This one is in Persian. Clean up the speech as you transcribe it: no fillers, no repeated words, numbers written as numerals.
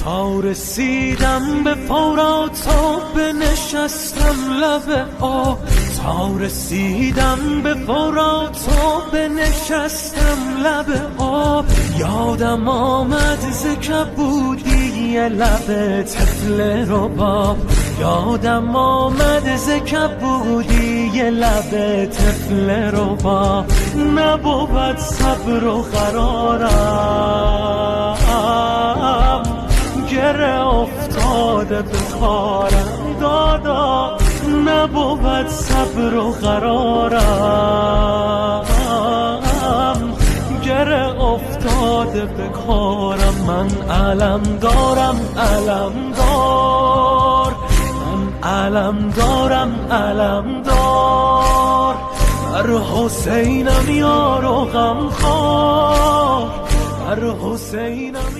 تا رسیدم به فرات تا بنشستم لب آب، تا رسیدم به فرات تا بنشستم لب آب. یادم آمد ز کبودی لب طفل رباب، یادم آمد ز کبودی لب طفل رباب. نبود صبر و قرارم، گره افتاده به کارم دادا. نبود صبر و قرارم، گره افتاده به کارم. من علم دارم علم دار، من علم دارم علم دار. بر حسینم یار و غمخوار، بر حسینم